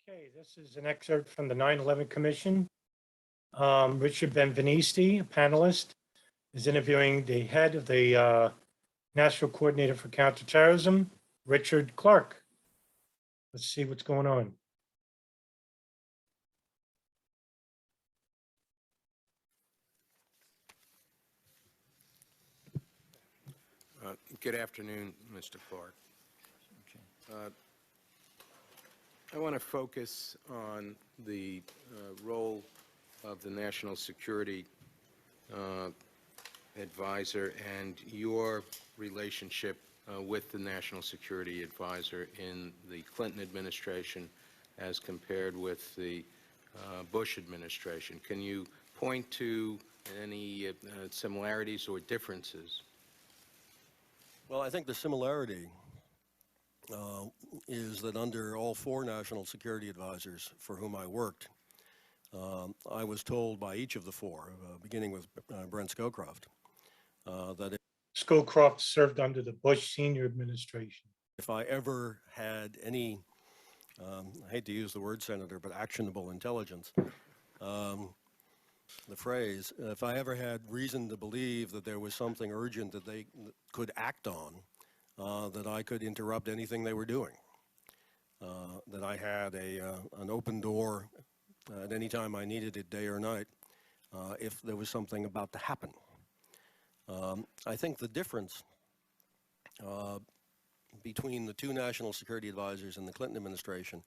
Okay, this is an excerpt from the 9/11 Commission. Richard Ben-Veniste, a panelist, is interviewing the head of the National Coordinator for Counterterrorism, Richard Clarke. Let's see what's going on. Good afternoon, Mr. Clarke. I want to focus on the role of the National Security Advisor and your relationship with the National Security Advisor in the Clinton administration as compared with the Bush administration. Can you point to any similarities or differences? Well, I think the similarity is that under all four national security advisors for whom I worked, I was told by each of the four, beginning with Brent Scowcroft, that Scowcroft served under the Bush senior administration. if I ever had any, I hate to use the word, Senator, but actionable intelligence, the phrase, if I ever had reason to believe that there was something urgent that they could act on, that I could interrupt anything they were doing, that I had an open door at any time I needed it, day or night, if there was something about to happen. I think the difference between the two national security advisors in the Clinton administration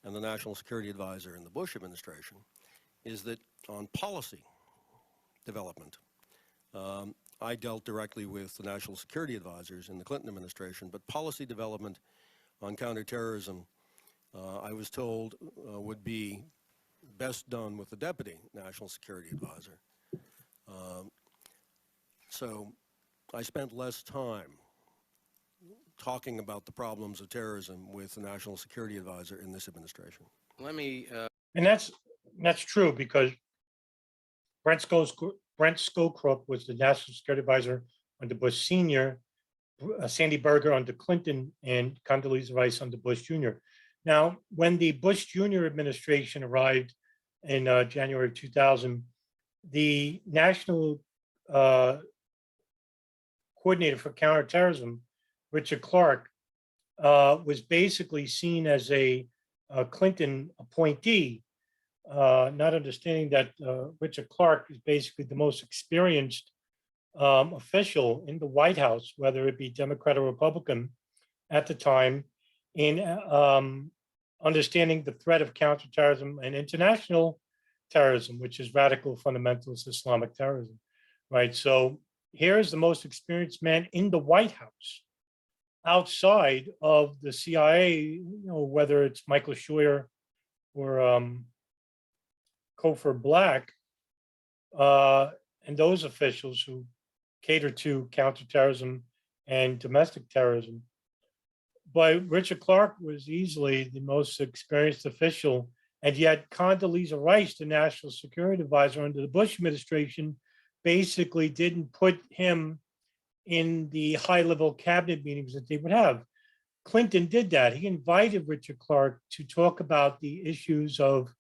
and the national security advisor in the Bush administration is that on policy development, I dealt directly with the national security advisors in the Clinton administration, but policy development on counterterrorism, I was told, would be best done with the deputy national security advisor. So I spent less time talking about the problems of terrorism with the national security advisor in this administration. Let me And that's true because Brent Scowcroft was the National Security Advisor under Bush Senior, Sandy Berger under Clinton, and Condoleezza Rice under Bush Jr. Now, when the Bush Jr. administration arrived in January of 2000, the National Coordinator for Counterterrorism, Richard Clarke, was basically seen as a Clinton appointee, not understanding that Richard Clarke is basically the most experienced official in the White House, whether it be Democrat or Republican at the time, in understanding the threat of counterterrorism and international terrorism, which is radical fundamentalist Islamic terrorism, right? So here is the most experienced man in the White House outside of the CIA, whether it's Michael Scheuer or Cofer Black, and those officials who cater to counterterrorism and domestic terrorism. But Richard Clarke was easily the most experienced official, and yet Condoleezza Rice, the National Security Advisor under the Bush administration, basically didn't put him in the high-level cabinet meetings that they would have. Clinton did that. He invited Richard Clarke to talk about the issues of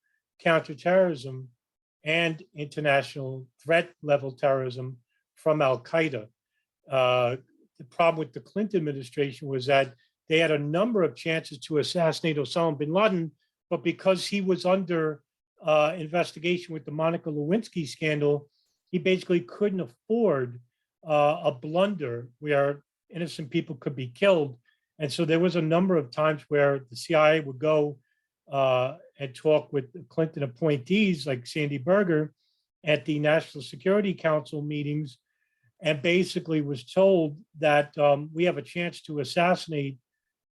counterterrorism and international threat level terrorism from Al-Qaeda. The problem with the Clinton administration was that they had a number of chances to assassinate Osama bin Laden, but because he was under investigation with the Monica Lewinsky scandal, he basically couldn't afford a blunder where innocent people could be killed. And so there was a number of times where the CIA would go and talk with Clinton appointees like Sandy Berger at the National Security Council meetings, and basically was told that we have a chance to assassinate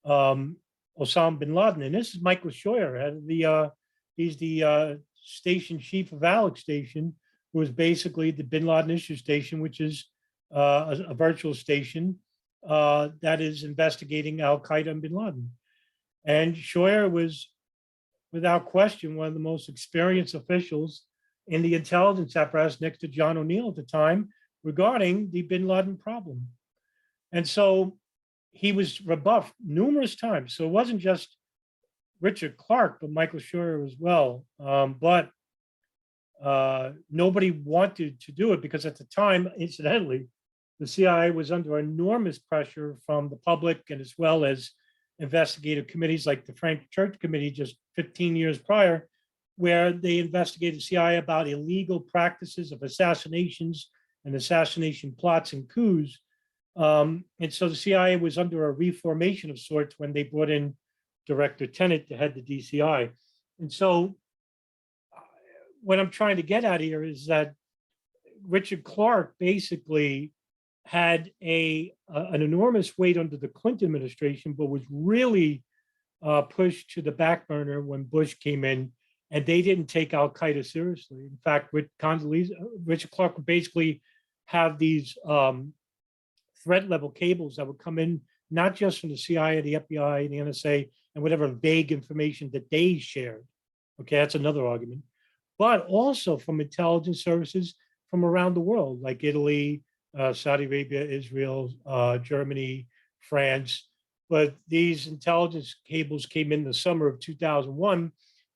Osama bin Laden. And this is Michael Scheuer, he's the station chief of Alex Station, who is basically the Bin Laden issue station, which is a virtual station that is investigating Al-Qaeda and bin Laden. And Scheuer was, without question, one of the most experienced officials in the intelligence apparatus next to John O'Neill at the time regarding the bin Laden problem. And so he was rebuffed numerous times. So it wasn't just Richard Clarke, but Michael Scheuer as well. But nobody wanted to do it because at the time, incidentally, the CIA was under enormous pressure from the public and as well as investigative committees like the Frank Church Committee just 15 years prior, where they investigated CIA about illegal practices of assassinations and assassination plots and coups. And so the CIA was under a reformation of sorts when they brought in Director Tenet to head the DCI. And so what I'm trying to get at here is that Richard Clarke basically had an enormous weight under the Clinton administration, but was really pushed to the back burner when Bush came in, and they didn't take Al Qaeda seriously. In fact, with Condoleezza, Richard Clarke would basically have these threat level cables that would come in not just from the CIA, the FBI, the NSA, and whatever vague information that they shared. Okay, that's another argument, but also from intelligence services from around the world, like Italy, Saudi Arabia, Israel, Germany, France. But these intelligence cables came in the summer of 2001,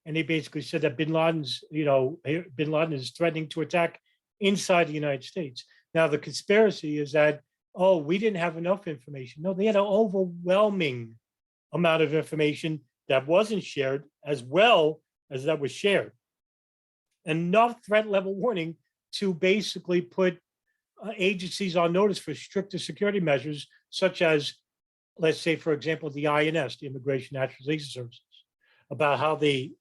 and they basically said that Bin Laden is threatening to attack inside the United States. Now, the conspiracy is that, oh, we didn't have enough information. No, they had an overwhelming amount of information that wasn't shared as well as that was shared. Enough threat level warning to basically put agencies on notice for stricter security measures, such as, let's say, for example, the INS, the Immigration Naturalization Services, about how they,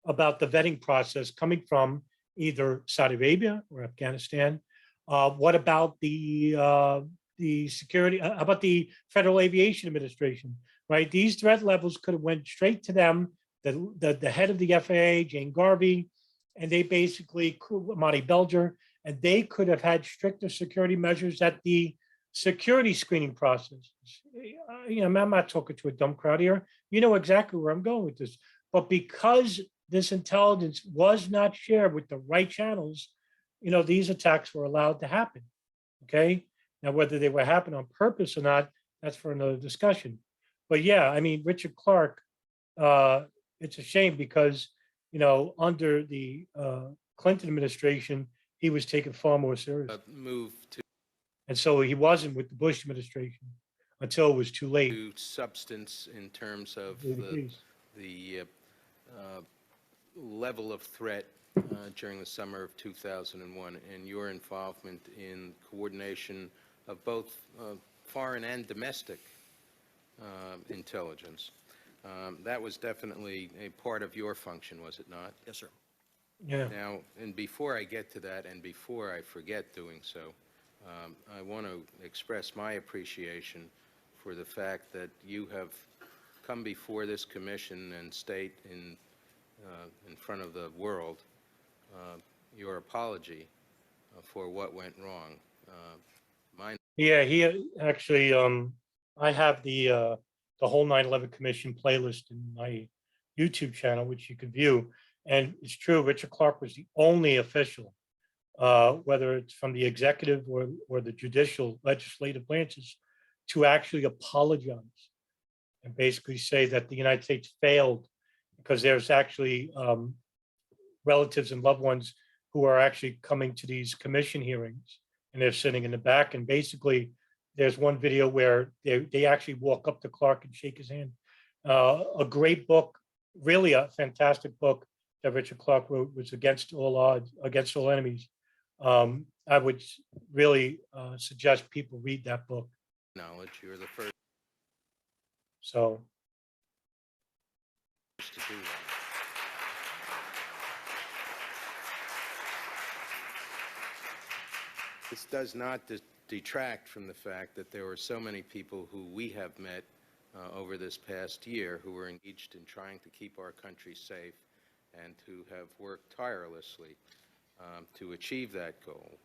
about the vetting process coming from either Saudi Arabia or Afghanistan. What about the security, about the Federal Aviation Administration, right? These threat levels could have went straight to them, the head of the FAA, Jane Garvey, and they basically, Monty Belger, and they could have had stricter security measures at the security screening process. You know, I'm not talking to a dumb crowd here. You know exactly where I'm going with this. But because this intelligence was not shared with the right channels, you know, these attacks were allowed to happen. Okay. Now, whether they were happening on purpose or not, that's for another discussion. But yeah, I mean, Richard Clarke, it's a shame because, you know, under the Clinton administration, he was taken far more seriously. Move to And so he wasn't with the Bush administration until it was too late. substance in terms of To be the case. the level of threat during the summer of 2001 and your involvement in coordination of both foreign and domestic intelligence. That was definitely a part of your function, was it not? Yes, sir. Yeah. Now, and before I get to that, and before I forget doing so, I want to express my appreciation for the fact that you have come before this commission and state in front of the world your apology for what went wrong. Yeah, he actually, I have the whole 9/11 Commission playlist in my YouTube channel, which you can view. And it's true, Richard Clarke was the only official, whether it's from the executive or the judicial legislative branches, to actually apologize and basically say that the United States failed because there's actually relatives and loved ones who are actually coming to these commission hearings and they're sitting in the back. And basically, there's one video where they actually walk up to Clarke and shake his hand. A great book, really a fantastic book that Richard Clarke wrote was Against All Odds, Against All Enemies. I would really suggest people read that book. Knowledge, you're the first So, to do that. This does not detract from the fact that there were so many people who we have met over this past year who were engaged in trying to keep our country safe and who have worked tirelessly to achieve that goal.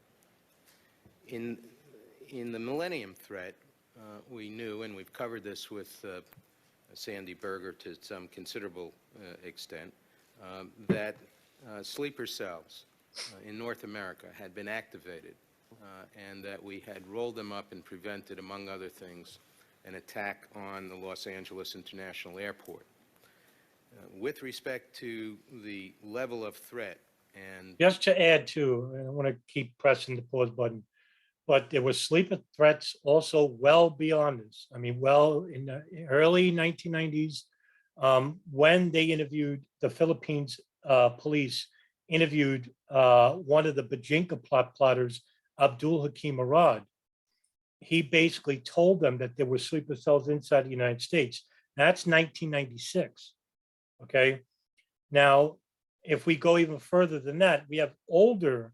In the Millennium Threat, we knew, and we've covered this with Sandy Berger to some considerable extent, that sleeper cells in North America had been activated and that we had rolled them up and prevented, among other things, an attack on the Los Angeles International Airport. With respect to the level of threat and Just to add to, and I want to keep pressing the pause button, but there were sleeper threats also well beyond this. I mean, well in the early 1990s, when they interviewed the Philippines police, interviewed one of the Bajinka plotters, Abdul Hakim Arad. He basically told them that there were sleeper cells inside the United States. That's 1996. Okay. Now, if we go even further than that, we have older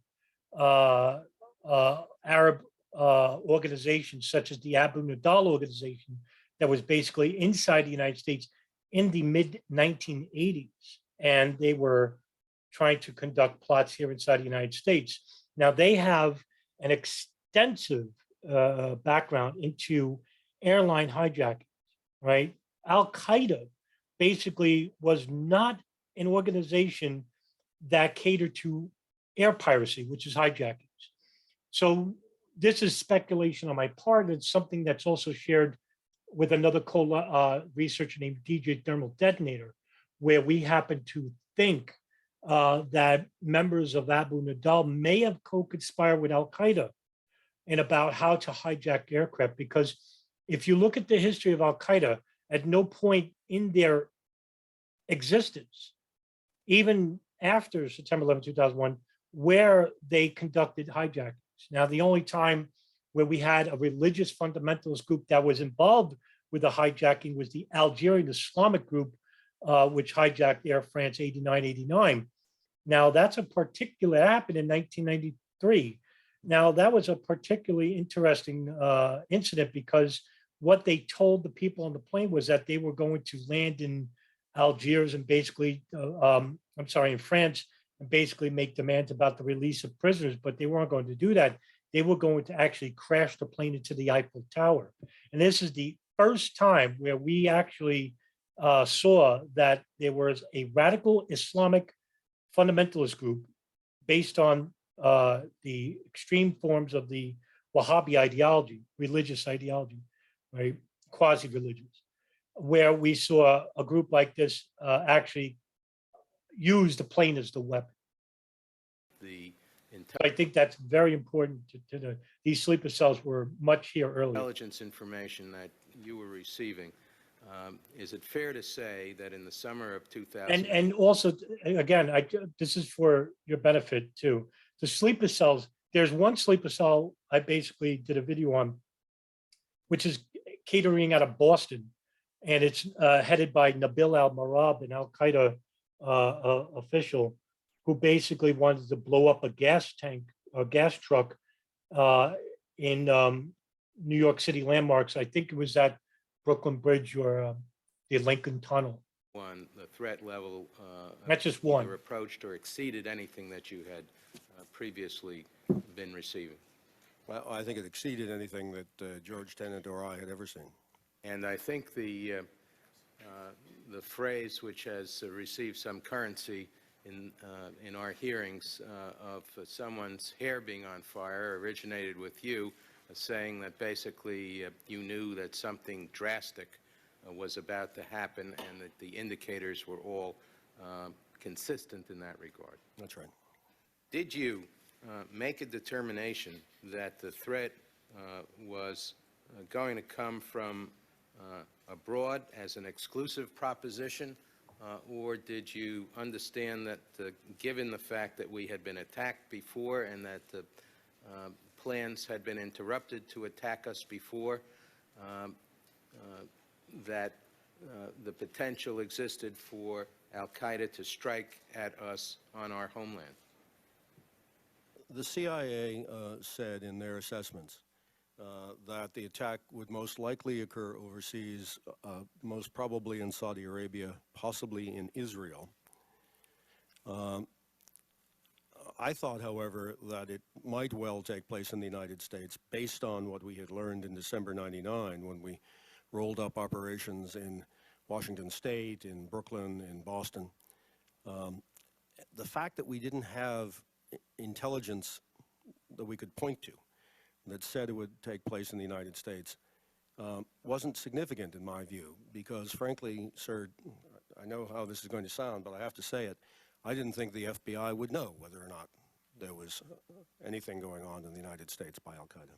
Arab organizations such as the Abu Nidal organization that was basically inside the United States in the mid 1980s, and they were trying to conduct plots here inside the United States. Now they have an extensive background into airline hijacking, right? Al Qaeda basically was not an organization that catered to air piracy, which is hijackings. So this is speculation on my part. It's something that's also shared with another researcher named DJ Thermal Detonator, where we happen to think that members of Abu Nidal may have co-conspired with Al Qaeda and about how to hijack aircraft. Because if you look at the history of Al Qaeda, at no point in their existence, even after September 11, 2001, where they conducted hijackings. Now, the only time where we had a religious fundamentalist group that was involved with the hijacking was the Algerian Islamic group, which hijacked Air France 8989. Now, that's a particular happened in 1993. Now, that was a particularly interesting incident because what they told the people on the plane was that they were going to land in Algiers and basically, in France, and basically make demands about the release of prisoners, but they weren't going to do that. They were going to actually crash the plane into the Eiffel Tower. And this is the first time where we actually saw that there was a radical Islamic fundamentalist group based on the extreme forms of the Wahhabi ideology, religious ideology, right? Quasi-religious, where we saw a group like this actually use the plane as the weapon. I think that's very important these sleeper cells were much here earlier. Intelligence information that you were receiving. Is it fair to say that in the summer of 2000? And also, again, this is for your benefit too. The sleeper cells, there's one sleeper cell I basically did a video on, which is catering out of Boston. And it's headed by Nabil al-Marab, an Al-Qaeda official who basically wanted to blow up a gas truck in New York City landmarks. I think it was at Brooklyn Bridge or the Lincoln Tunnel. One, the threat level That's just one. either approached or exceeded anything that you had previously been receiving. Well, I think it exceeded anything that George Tenet or I had ever seen. And I think the phrase which has received some currency in our hearings of someone's hair being on fire originated with you, saying that basically you knew that something drastic was about to happen and that the indicators were all consistent in that regard. That's right. Did you make a determination that the threat was going to come from abroad as an exclusive proposition, or did you understand that given the fact that we had been attacked before and that the plans had been interrupted to attack us before, that the potential existed for Al-Qaeda to strike at us on our homeland? The CIA said in their assessments that the attack would most likely occur overseas, most probably in Saudi Arabia, possibly in Israel. I thought, however, that it might well take place in the United States based on what we had learned in December '99 when we rolled up operations in Washington State, in Brooklyn, in Boston. The fact that we didn't have intelligence that we could point to that said it would take place in the United States wasn't significant in my view, because frankly, sir, I know how this is going to sound, but I have to say it. I didn't think the FBI would know whether or not there was anything going on in the United States by Al-Qaeda.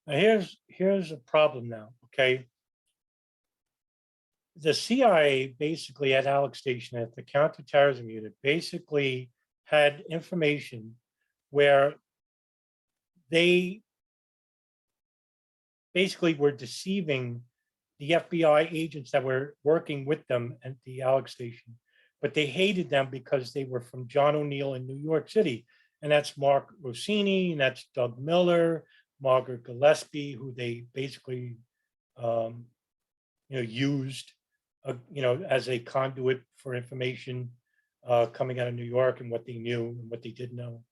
Now here's a problem now, okay? The CIA basically at Alex Station at the counterterrorism unit basically had information where they basically were deceiving the FBI agents that were working with them at the Alex Station, but they hated them because they were from John O'Neill in New York City. And that's Mark Rossini, and that's Doug Miller, Margaret Gillespie, who they basically used as a conduit for information coming out of New York and what they knew and what they didn't know.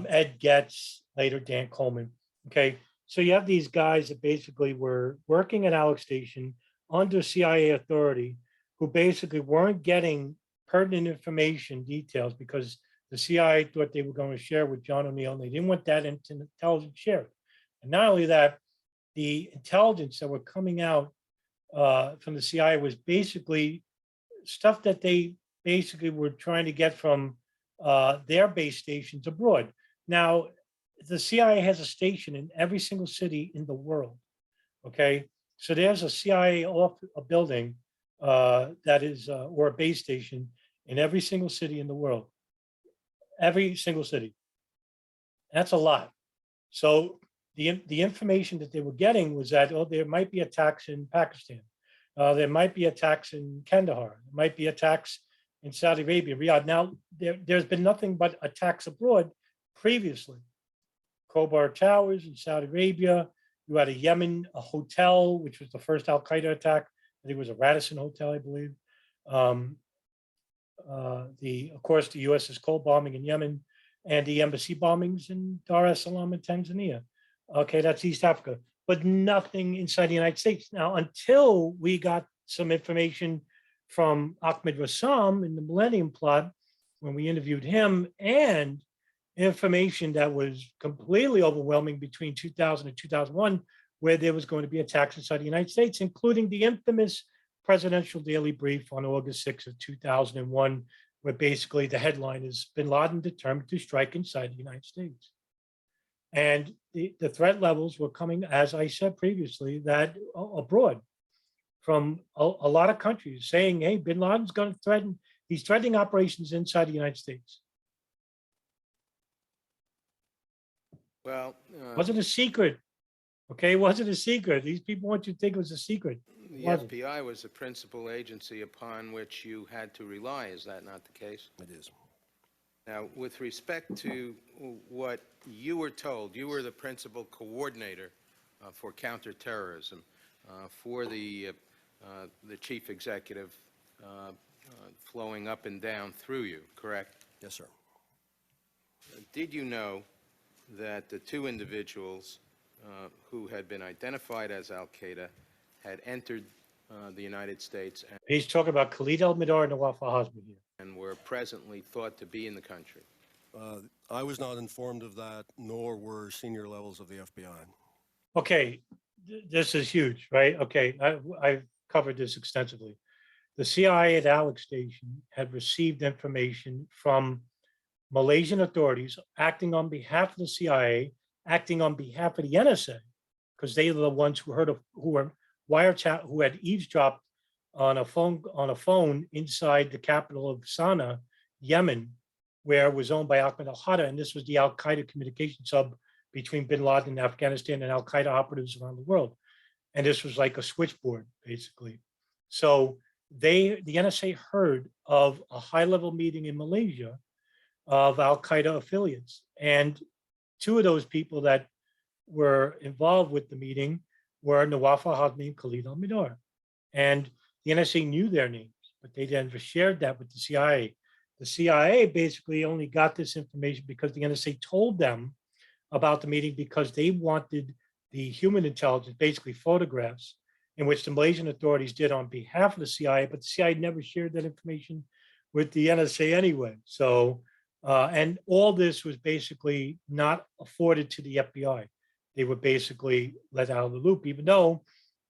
Ed Getz, later Dan Coleman. Okay, so you have these guys that basically were working at Alex Station under CIA authority, who basically weren't getting pertinent information details because the CIA thought they were going to share with John O'Neill, and they didn't want that intelligence shared. And not only that, the intelligence that were coming out from the CIA was basically stuff that they basically were trying to get from their base stations abroad. Now, the CIA has a station in every single city in the world. Okay, so there's a CIA a building that is or a base station in every single city in the world. Every single city. That's a lot. So the information that they were getting was that, oh, there might be attacks in Pakistan. There might be attacks in Kandahar. There might be attacks in Saudi Arabia, Riyadh. Now, there's been nothing but attacks abroad previously. Khobar Towers in Saudi Arabia. You had a hotel, which was the first Al-Qaeda attack. I think it was a Radisson Hotel, I believe. Of course, the USS Cole bombing in Yemen, and the embassy bombings in Dar es Salaam in Tanzania. Okay, that's East Africa, but nothing inside the United States. Now, until we got some information from Ahmed Rassam in the Millennium Plot, when we interviewed him, and information that was completely overwhelming between 2000 and 2001, where there was going to be attacks inside the United States, including the infamous presidential daily brief on August 6th of 2001, where basically the headline is Bin Laden determined to strike inside the United States. And the threat levels were coming, as I said previously, that abroad from a lot of countries saying, hey, Bin Laden's going to threaten, he's threatening operations inside the United States. Well, wasn't a secret. Okay, wasn't a secret. These people want you to think it was a secret. The FBI was the principal agency upon which you had to rely. Is that not the case? It is. Now, with respect to what you were told, you were the principal coordinator for counterterrorism for the chief executive flowing up and down through you, correct? Yes, sir. Did you know that the two individuals who had been identified as Al-Qaeda had entered the United States He's talking about Khalid al-Mihdhar and Nawaf al-Hazmi here. And were presently thought to be in the country? I was not informed of that, nor were senior levels of the FBI. Okay, this is huge, right? Okay, I've covered this extensively. The CIA at Alex Station had received information from Malaysian authorities acting on behalf of the CIA, acting on behalf of the NSA, because they were the ones who were wiretap, who had eavesdropped on a phone inside the capital of Sana'a, Yemen, where it was owned by Ahmed al-Hada, and this was the Al-Qaeda communication sub between Bin Laden in Afghanistan and Al-Qaeda operatives around the world. And this was like a switchboard, basically. So the NSA heard of a high-level meeting in Malaysia of Al-Qaeda affiliates. And two of those people that were involved with the meeting were Nawaf al-Hazmi and Khalid al-Mihdhar. And the NSA knew their names, but they never shared that with the CIA. The CIA basically only got this information because the NSA told them about the meeting because they wanted the human intelligence, basically photographs, in which the Malaysian authorities did on behalf of the CIA, but the CIA never shared that information with the NSA anyway. So, and all this was basically not afforded to the FBI. They were basically let out of the loop, even though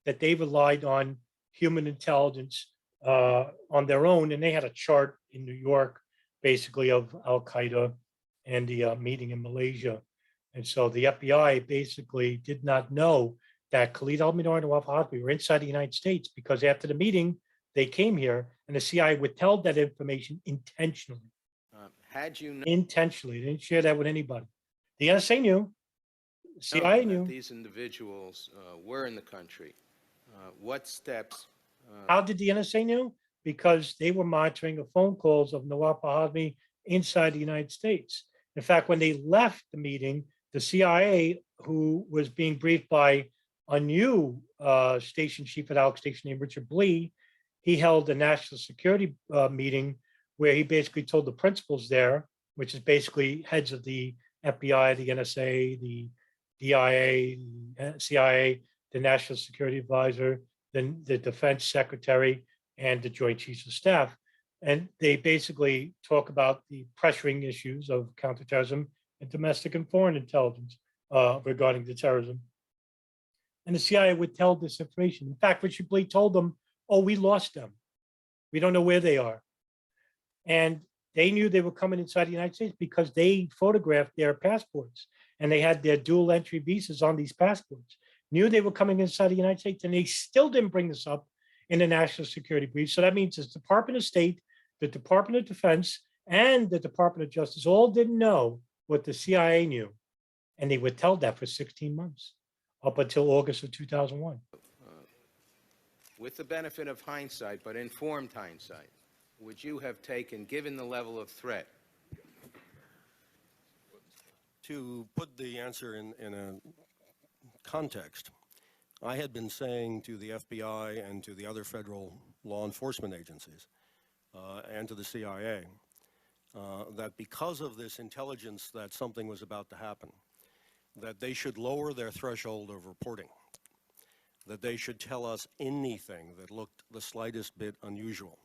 that they relied on human intelligence on their own, and they had a chart in New York, basically of Al Qaeda and the meeting in Malaysia. And so the FBI basically did not know that Khalid al-Mihdhar and Nawaf al-Hazmi were inside the United States, because after the meeting, they came here, and the CIA withheld that information intentionally. Had you known Intentionally, they didn't share that with anybody. The NSA knew, the CIA that knew. these individuals were in the country, what steps? How did the NSA knew? Because they were monitoring the phone calls of Nawaf al-Hazmi inside the United States. In fact, when they left the meeting, the CIA, who was being briefed by a new station chief at Alex Station named Richard Blee, he held a national security meeting where he basically told the principals there, which is basically heads of the FBI, the NSA, the DIA, CIA, the National Security Advisor, then the Defense Secretary, and the Joint Chiefs of Staff. And they basically talk about the pressuring issues of counterterrorism and domestic and foreign intelligence regarding the terrorism. And the CIA withheld this information. In fact, Richard Blee told them, oh, we lost them. We don't know where they are. And they knew they were coming inside the United States because they photographed their passports, and they had their dual entry visas on these passports. Knew they were coming inside the United States, and they still didn't bring this up in the national security brief. So that means the Department of State, the Department of Defense, and the Department of Justice all didn't know what the CIA knew. And they withheld that for 16 months, up until August of 2001. With the benefit of hindsight, but informed hindsight, would you have taken, given the level of threat? To put the answer in a context, I had been saying to the FBI and to the other federal law enforcement agencies and to the CIA that because of this intelligence that something was about to happen, that they should lower their threshold of reporting, that they should tell us anything that looked the slightest bit unusual.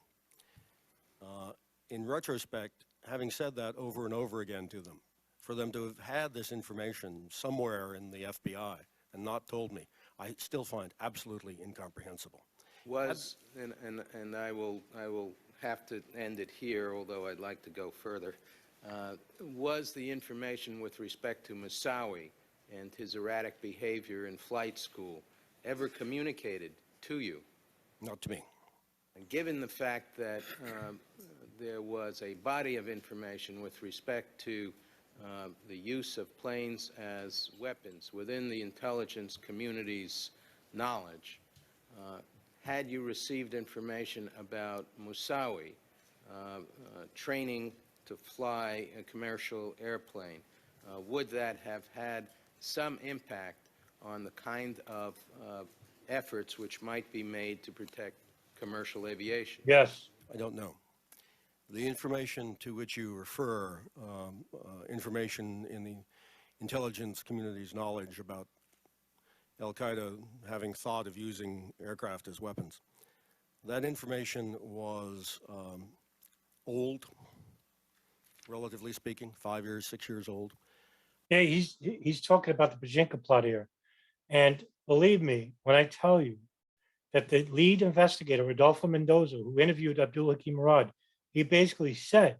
In retrospect, having said that over and over again to them, for them to have had this information somewhere in the FBI and not told me, I still find absolutely incomprehensible. And I will have to end it here, although I'd like to go further. Was the information with respect to Moussaoui and his erratic behavior in flight school ever communicated to you? Not to me. And given the fact that there was a body of information with respect to the use of planes as weapons within the intelligence community's knowledge, had you received information about Moussaoui training to fly a commercial airplane, would that have had some impact on the kind of efforts which might be made to protect commercial aviation? Yes. I don't know. The information to which you refer, information in the intelligence community's knowledge about Al-Qaeda having thought of using aircraft as weapons, that information was old, relatively speaking, 5 years, 6 years old. Yeah, he's talking about the Bajinka plot here. And believe me, when I tell you that the lead investigator, Rodolfo Mendoza, who interviewed Abdul Hakim Murad, he basically said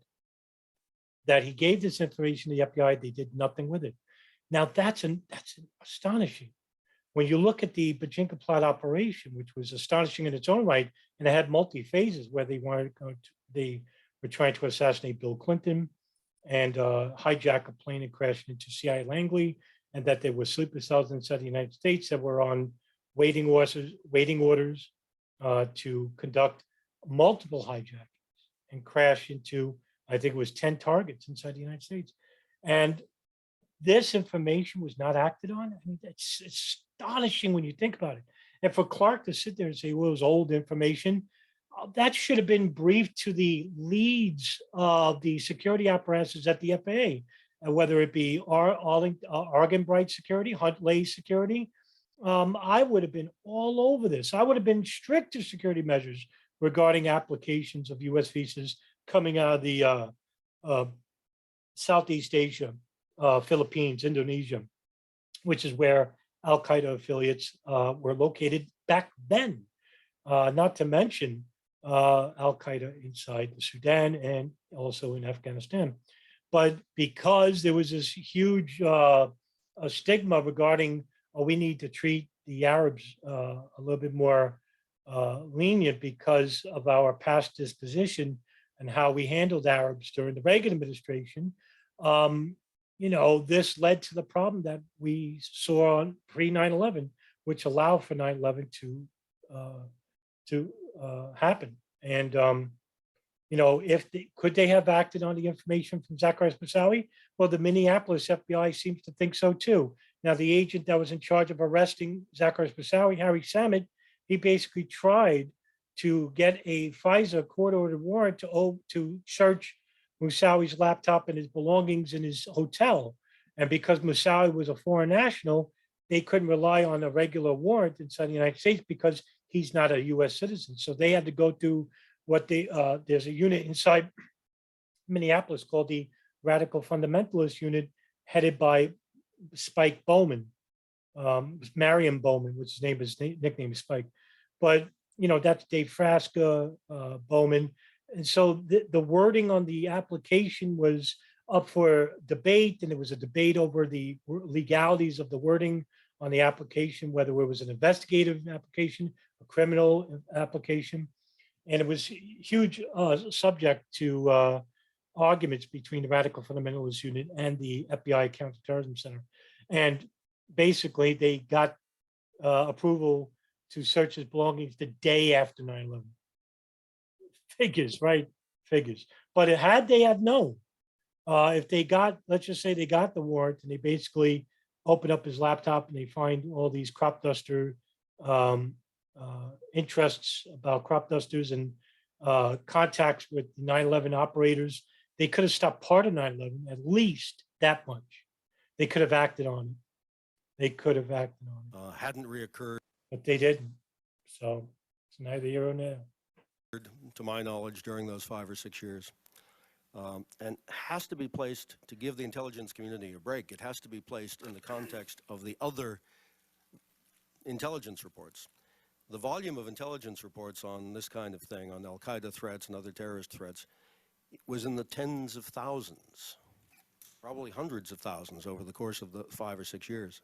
that he gave this information to the FBI, they did nothing with it. Now that's astonishing. When you look at the Bajinka plot operation, which was astonishing in its own right, and it had multi-phases where they were trying to assassinate Bill Clinton and hijack a plane and crash into CIA Langley, and that there were sleeper cells inside the United States that were on waiting orders to conduct multiple hijackings and crash into, I think it was 10 targets inside the United States. And this information was not acted on. I mean, it's astonishing when you think about it. And for Clarke to sit there and say, well, it was old information, that should have been briefed to the leads of the security apparatuses at the FAA, whether it be Argenbright Security, Hunt Lay Security. I would have been all over this. I would have been stricter security measures regarding applications of U.S. visas coming out of the Southeast Asia, Philippines, Indonesia, which is where Al-Qaeda affiliates were located back then. Not to mention Al-Qaeda inside the Sudan and also in Afghanistan. But because there was this huge a stigma regarding, oh, we need to treat the Arabs a little bit more lenient because of our past disposition and how we handled Arabs during the Reagan administration, this led to the problem that we saw on pre 9/11, which allowed for 9/11 to happen. And if could they have acted on the information from Zacharias Moussaoui? Well, the Minneapolis FBI seems to think so too. Now, the agent that was in charge of arresting Zacharias Moussaoui, Harry Samad, he basically tried to get a FISA court-ordered warrant to search Moussaoui's laptop and his belongings in his hotel. And because Moussaoui was a foreign national, they couldn't rely on a regular warrant inside the United States because he's not a U.S. citizen. So they had to go through there's a unit inside Minneapolis called the Radical Fundamentalist Unit, headed by Spike Bowman, Marion Bowman, which his nickname is Spike. But that's Dave Frasca, Bowman, and so the wording on the application was up for debate, and there was a debate over the legalities of the wording on the application, whether it was an investigative application, a criminal application. And it was huge subject to arguments between the Radical Fundamentalist Unit and the FBI Counterterrorism Center. And basically, they got approval to search his belongings the day after 9/11. Figures, right? Figures. But had they had known, if they got, let's just say they got the warrant and they basically open up his laptop and they find all these crop duster interests about crop dusters and contacts with 9/11 operators, they could have stopped part of 9/11, at least that much. They could have acted on it. They could have acted on it. Hadn't reoccurred. But they didn't. So it's neither here nor there. To my knowledge, during those 5 or 6 years. And has to be placed, to give the intelligence community a break, it has to be placed in the context of the other intelligence reports. The volume of intelligence reports on this kind of thing, on Al-Qaeda threats and other terrorist threats, was in the tens of thousands, probably hundreds of thousands over the course of the 5 or 6 years.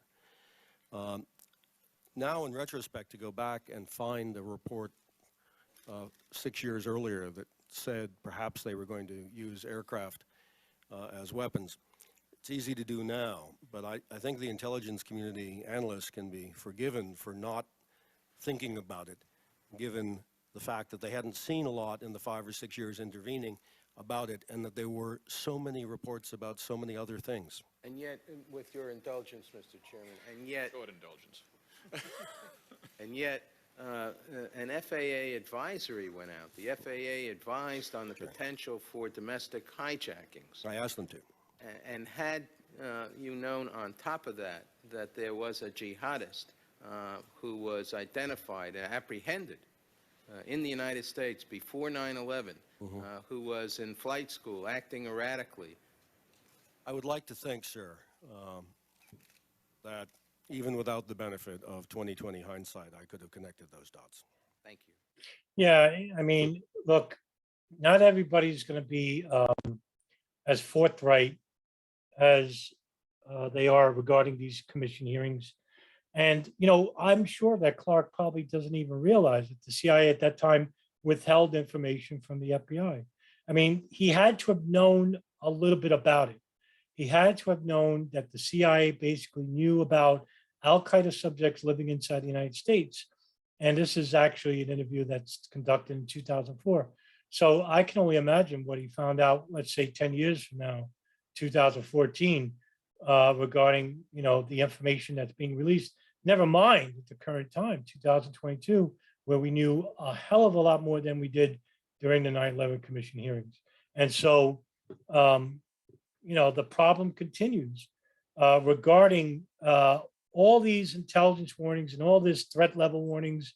Now, in retrospect, to go back and find a report 6 years earlier that said perhaps they were going to use aircraft as weapons, it's easy to do now, but I think the intelligence community analysts can be forgiven for not thinking about it, given the fact that they hadn't seen a lot in the 5 or 6 years intervening about it, and that there were so many reports about so many other things. And yet, with your indulgence, Mr. Chairman, and yet... Short indulgence. And yet, an FAA advisory went out. The FAA advised on the potential for domestic hijackings. I asked them to. And had you known on top of that, that there was a jihadist who was identified and apprehended in the United States before 9/11, who was in flight school acting erratically. I would like to think, sir, that even without the benefit of 20/20 hindsight, I could have connected those dots. Thank you. Yeah, I mean, look, not everybody's going to be as forthright as they are regarding these commission hearings. And, I'm sure that Clarke probably doesn't even realize that the CIA at that time withheld information from the FBI. I mean, he had to have known a little bit about it. He had to have known that the CIA basically knew about Al-Qaeda subjects living inside the United States. And this is actually an interview that's conducted in 2004. So I can only imagine what he found out, let's say 10 years from now, 2014, regarding, the information that's being released. Never mind at the current time, 2022, where we knew a hell of a lot more than we did during the 9/11 Commission hearings. And so, the problem continues regarding all these intelligence warnings and all this threat level warnings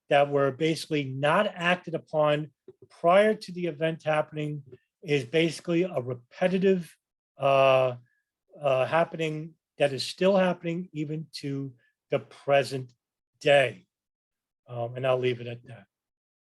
that were basically not acted upon prior to the event happening is basically a repetitive happening that is still happening even to the present day. And I'll leave it at that.